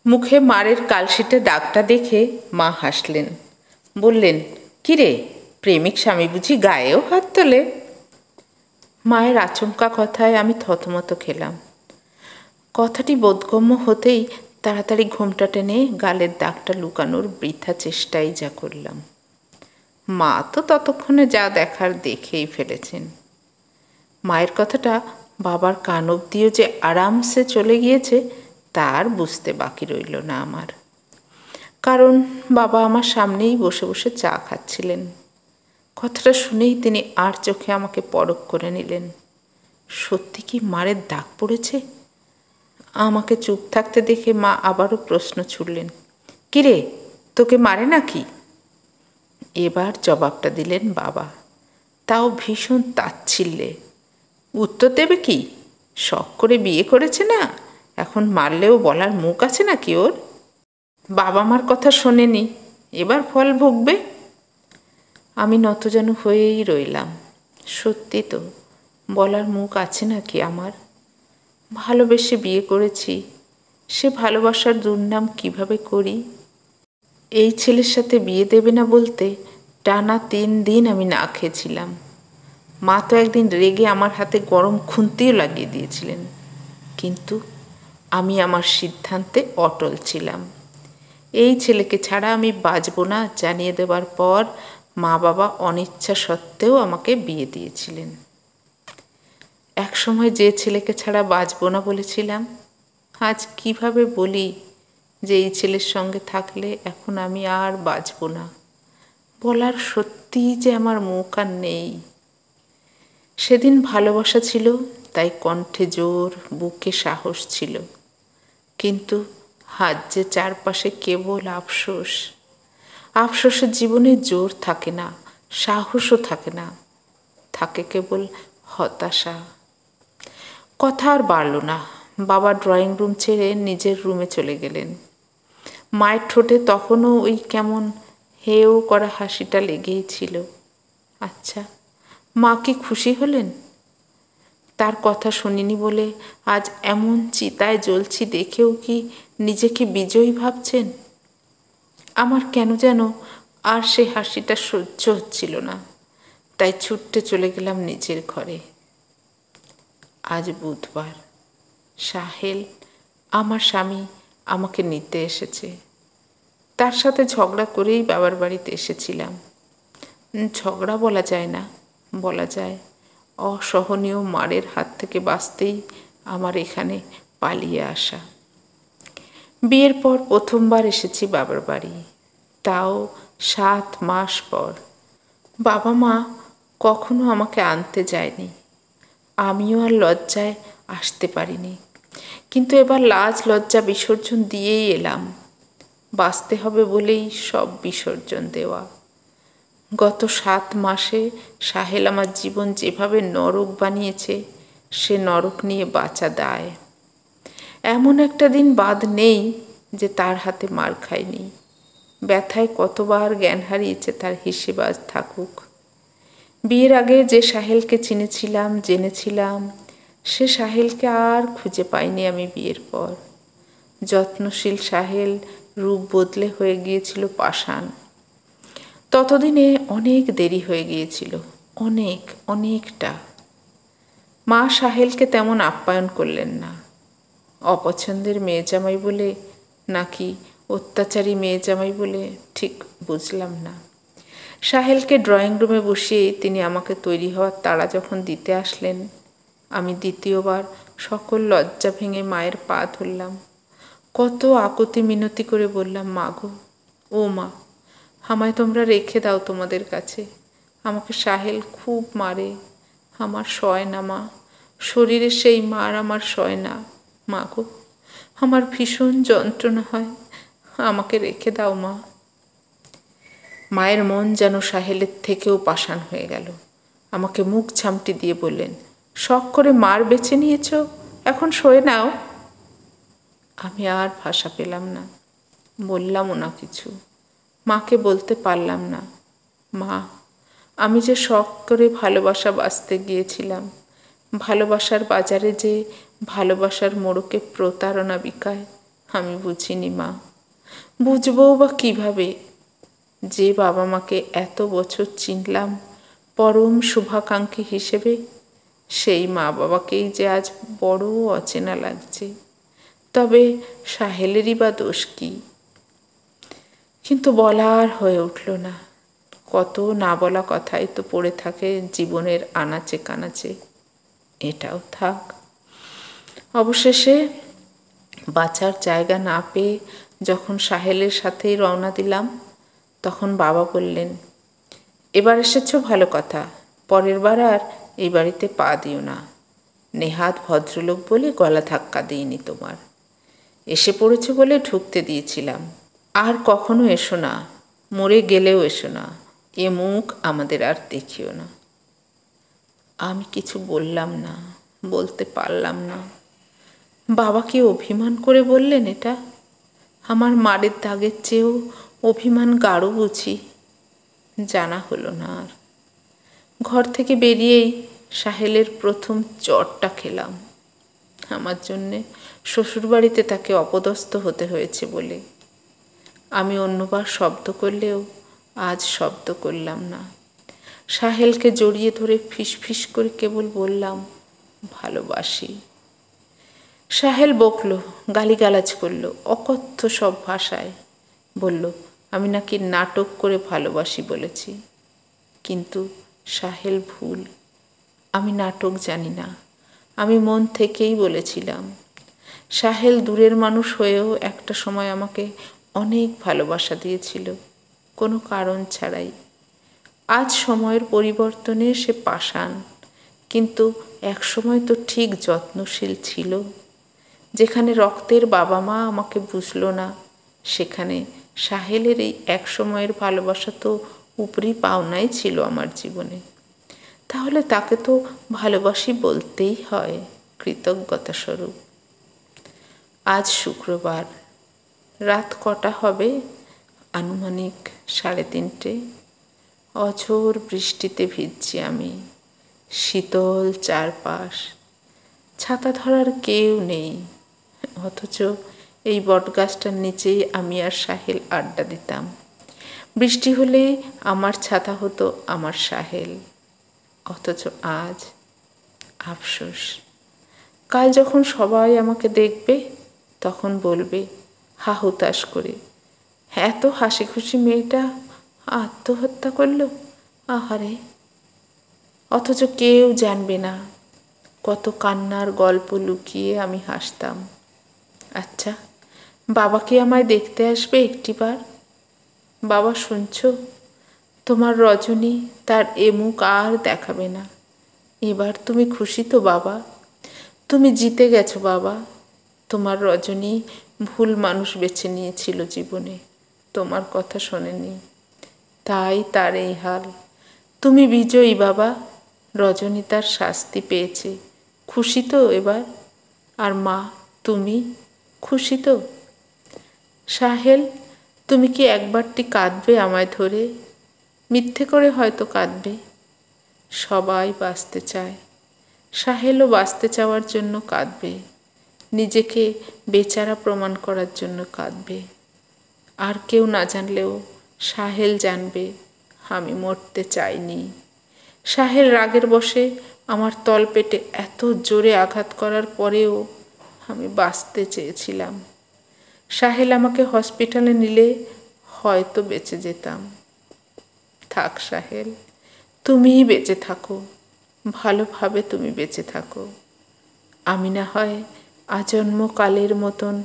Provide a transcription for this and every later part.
মুখে মারের কালশিটে দাগটা দেখে মা হাসলেন, বললেন, কিরে, প্রেমিক স্বামী বুঝি গায়েও হাত তোলে? মায়ের আচমকা কথায় আমি থতমত খেলাম। কথাটি বোধগম্য হতেই তাড়াতাড়ি ঘোমটা টেনে গালের দাগটা লুকানোর বৃথা চেষ্টাই যা করলাম। মা তো ততক্ষণে যা দেখার দেখেই ফেলেছেন। মায়ের কথাটা বাবার কান অবধিও যে আরামসে চলে গিয়েছে তার বুঝতে বাকি রইল না আমার। কারণ বাবা আমার সামনেই বসে বসে চা খাচ্ছিলেন। কথাটা শুনেই তিনি আর চোখে আমাকে পরখ করে নিলেন। সত্যি কি মারের দাগ পড়েছে? আমাকে চুপ থাকতে দেখে মা আবারও প্রশ্ন ছুড়লেন, কিরে, তোকে মারে নাকি? এবার জবাবটা দিলেন বাবা, তাও ভীষণ তাচ্ছিল্যে। উত্তর দেবে কি? শখ করে বিয়ে করেছে না, এখন মারলেও বলার মুখ আছে নাকি ওর? বাবা মার কথা শোনেনি, এবার ফল ভুগবে। আমি নতজানু হয়েই রইলাম। সত্যি তো, বলার মুখ আছে নাকি আমার? ভালোবেসে বিয়ে করেছি, সে ভালোবাসার দুর্নাম কিভাবে করি? এই ছেলের সাথে বিয়ে দেবে না বলতে টানা 3 দিন আমি না খেয়েছিলাম। মা তো একদিন রেগে আমার হাতে গরম খুন্তিও লাগিয়ে দিয়েছিলেন, কিন্তু আমি আমার সিদ্ধান্তে অটল ছিলাম। এই ছেলেকে ছাড়া আমি বাঁচব না জানিয়ে দেবার পর মা বাবা অনিচ্ছা সত্ত্বেও আমাকে বিয়ে দিয়েছিলেন। এক সময় যে ছেলেকে ছাড়া বাঁচব না বলেছিলাম, আজ কিভাবে বলি যে এই ছেলের সঙ্গে থাকলে এখন আমি আর বাঁচব না? বলার সত্যিই যে আমার মুখ আর নেই। সেদিন ভালোবাসা ছিল, তাই কণ্ঠে জোর, বুকে সাহস ছিল, কিন্তু হাত যে চারপাশে কেবল আফসোস। আফসোসের জীবনে জোর থাকে না, সাহসও থাকে না, থাকে কেবল হতাশা। কথা আর বাড়ল না। বাবা ড্রয়িং রুম ছেড়ে নিজের রুমে চলে গেলেন। মায়ের ঠোঁটে তখনও ওই কেমন হেও করা হাসিটা লেগেই ছিল। আচ্ছা, মা কি খুশি হলেন? তার কথা শুনিনি বলে আজ এমন চিতায় জ্বলছি দেখেও কি নিজেকে বিজয়ী ভাবছেন? আমার কেন যেন আর সে হাসিটা সহ্য হচ্ছিল না, তাই ছুটতে চলে গেলাম নিজের ঘরে। আজ বুধবার। সাহেল, আমার স্বামী, আমাকে নিতে এসেছে। তার সাথে ঝগড়া করেই বাবার বাড়িতে এসেছিলাম। ঝগড়া বলা যায় না, বলা যায় অসহনীয় মারের হাত থেকে বাঁচতেই আমার এখানে পালিয়ে আসা। বিয়ের পর প্রথমবার এসেছি বাবার বাড়ি, তাও 7 মাস পর। বাবা মা কখনো আমাকে আনতে যায়নি, আমিও আর লজ্জায় আসতে পারিনি। কিন্তু এবার লাজ লজ্জা বিসর্জন দিয়েই এলাম। বাঁচতে হবে বলেই সব বিসর্জন দেওয়া। গত 7 মাসে সাহেল আমার জীবন যেভাবে নরক বানিয়েছে, সে নরক নিয়ে বাঁচা দায়। এমন একটা দিন বাদ নেই যে তার হাতে মার খায়নি। ব্যথায় কতবার জ্ঞান হারিয়েছে তার হিসেব আজ থাকুক। বিয়ের আগে যে সাহেলকে চিনেছিলাম, জেনেছিলাম, সে সাহেলকে আর খুঁজে পাইনি আমি বিয়ের পর। যত্নশীল সাহেল রূপ বদলে হয়ে গিয়েছিল পাষাণ। ততদিনে অনেক দেরি হয়ে গিয়েছিল, অনেকটা। মা সাহেলকে তেমন আপ্যায়ন করলেন না। অপছন্দের মেয়ে জামাই বলে নাকি অত্যাচারী মেয়ে জামাই বলে ঠিক বুঝলাম না। সাহেলকে ড্রয়িং রুমে বসিয়ে তিনি আমাকে তৈরি হওয়ার তাড়া যখন দিতে আসলেন, আমি দ্বিতীয়বার সকল লজ্জা ভেঙে মায়ের পা ধরলাম। কত আকুতি মিনতি করে বললাম, মা গো, ও মা, আমায় তোমরা রেখে দাও তোমাদের কাছে। আমাকে সাহেল খুব মারে, আমার সয় না মা, শরীরে সেই মার আমার সয় না। মা গো, আমার ভীষণ যন্ত্রণা হয়, আমাকে রেখে দাও মা। মায়ের মন যেন সাহেলের থেকেও পাষাণ হয়ে গেল। আমাকে মুখ ছামটি দিয়ে বললেন, শখ করে মার বেছে নিয়েছ, এখন সয়ে নাও। আমি আর ভাষা পেলাম না, বললামও না কিছু। মাকে বলতে পারলাম না, মা, আমি যে শখ করে ভালোবাসা বাঁচতে গিয়েছিলাম, ভালোবাসার বাজারে যে ভালোবাসার মোড়কে প্রতারণা বিকায়, আমি বুঝিনি মা, বুঝবো বা কিভাবে? যে বাবা মাকে এত বছর চিনলাম পরম শুভাকাঙ্ক্ষী হিসেবে, সেই মা বাবাকেই যে আজ বড় অচেনা লাগছে। তবে সাহেলেরই বা দোষ কি? কিন্তু বলার হয়ে উঠল না। কত না বলা কথাই তো পড়ে থাকে জীবনের আনাচে কানাচে। এটাও থাক। অবশেষে বাঁচার জায়গা না পেয়ে যখন সাহেলের সাথেই রওনা দিলাম, তখন বাবা বললেন, এবার এসেছো ভালো কথা, পরের বার আর এই বাড়িতে পা দিও না। নেহাত ভদ্রলোক বলে গলা ধাক্কা দিইনি তোমার, এসে পড়েছো বলে ঢুকতে দিয়েছিলাম। আর কখনো এসো না, মরে গেলেও এসো না, এ মুখ আমাদের আর দেখিও না। আমি কিছু বললাম না, বলতে পারলাম না। বাবা কি অভিমান করে বললেন এটা? আমার মারের দাগের চেয়েও অভিমান গাঢ় বুঝি? জানা হলো না আর। ঘর থেকে বেরিয়েই সাহেলের প্রথম চটটা খেলাম, আমার জন্যে শ্বশুরবাড়িতে তাকে অপদস্থ হতে হয়েছে বলে। আমি অন্যবার শব্দ করলেও আজ শব্দ করলাম না। সাহেলকে জড়িয়ে ধরে ফিসফিস করে কেবল বললাম, ভালোবাসি। সাহেল বকল, গালিগালাজ করলো অকথ্য সব ভাষায়। বলল আমি নাকি নাটক করে ভালোবাসি বলেছি। কিন্তু সাহেল ভুল, আমি নাটক জানি না, আমি মন থেকেই বলেছিলাম। সাহেল দূরের মানুষ হয়েও একটা সময় আমাকে অনেক ভালোবাসা দিয়েছিল, কোনো কারণ ছাড়াই। আজ সময়ের পরিবর্তনে সে পাষাণ, কিন্তু এক সময় তো ঠিক যত্নশীল ছিল। যেখানে রক্তের বাবা মা আমাকে বুঝল না, সেখানে সাহেলের এই এক সময়ের ভালোবাসা তো উপরি পাওনাই ছিল আমার জীবনে। তাহলে তাকে তো ভালোবাসি বলতেই হয় কৃতজ্ঞতা স্বরূপ। আজ শুক্রবার, রাত কটা হবে? আনুমানিক 3:30। অঝোর বৃষ্টিতে ভিজছি আমি, শীতল চারপাশ, ছাতা ধরার কেউ নেই। অথচ এই বটগাছটার নিচেই আমি আর সাহেল আড্ডা দিতাম। বৃষ্টি হলেই আমার ছাতা হতো আমার সাহেল। অথচ আজ আফসোস, কাল যখন সবাই আমাকে দেখবে তখন বলবে হা হুতাশ করে, এত হাসি খুশি মেয়েটা আত্মহত্যা করলো, আহারে। অথচ কেউ জানবে না কত কান্নার গল্প লুকিয়ে আমি হাসতাম। আচ্ছা, বাবা কি আমায় দেখতে আসবে একটিবার? বাবা শুনছো? তোমার রজনী তার এ মুখ আর দেখাবে না। এবার তুমি খুশি তো বাবা? তুমি জিতে গেছো বাবা। তোমার রজনী ভুল মানুষ বেছে নিয়েছিল জীবনে, তোমার কথা শোনেনি, তাই তার এই হাল। তুমি বিজয়ী বাবা, রজনী তার শাস্তি পেয়েছে। খুশি তো এবার? আর মা, তুমি খুশি তো? সাহেল, তুমি কি একবারটি কাঁদবে আমায় ধরে? মিথ্যে করে হয়তো কাঁদবে। সবাই বাঁচতে চায়, সাহেলও বাঁচতে চাওয়ার জন্য কাঁদবে, নিজেকে বেচারা প্রমাণ করার জন্য কাঁদবে। আর কেউ না জানলেও সাহেল জানবে আমি মরতে চাইনি। সাহেল রাগের বশে আমার তলপেটে এত জোরে আঘাত করার পরেও আমি বাঁচতে চেয়েছিলাম। সাহেল আমাকে হসপিটালে নিলে হয়তো বেঁচে যেতাম। থাক সাহেল, তুমিই বেঁচে থাকো, ভালোভাবে তুমি বেঁচে থাকো। আমি না হয় আজন্মকালের মতন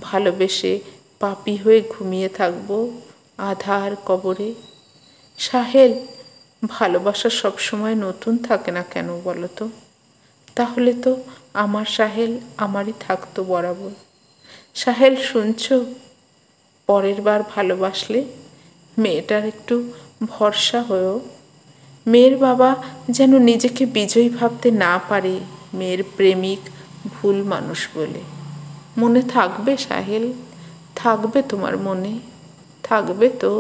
ভালোবেসে পাপী হয়ে ঘুমিয়ে থাকবো আধার কবরে। সাহেল, ভালোবাসা সবসময় নতুন থাকে না কেন বলো তো? তাহলে তো আমার সাহেল আমারই থাকতো বরাবর। সাহেল শুনছো? পরের বার ভালোবাসলে মেয়েটার একটু ভরসা হয়েও। মেয়ের বাবা যেন নিজেকে বিজয়ী ভাবতে না পারে মেয়ের প্রেমিক ভুল মানুষ বলে। মনে থাকবে সাহেল? থাকবে তোমার মনে? থাকবে তো?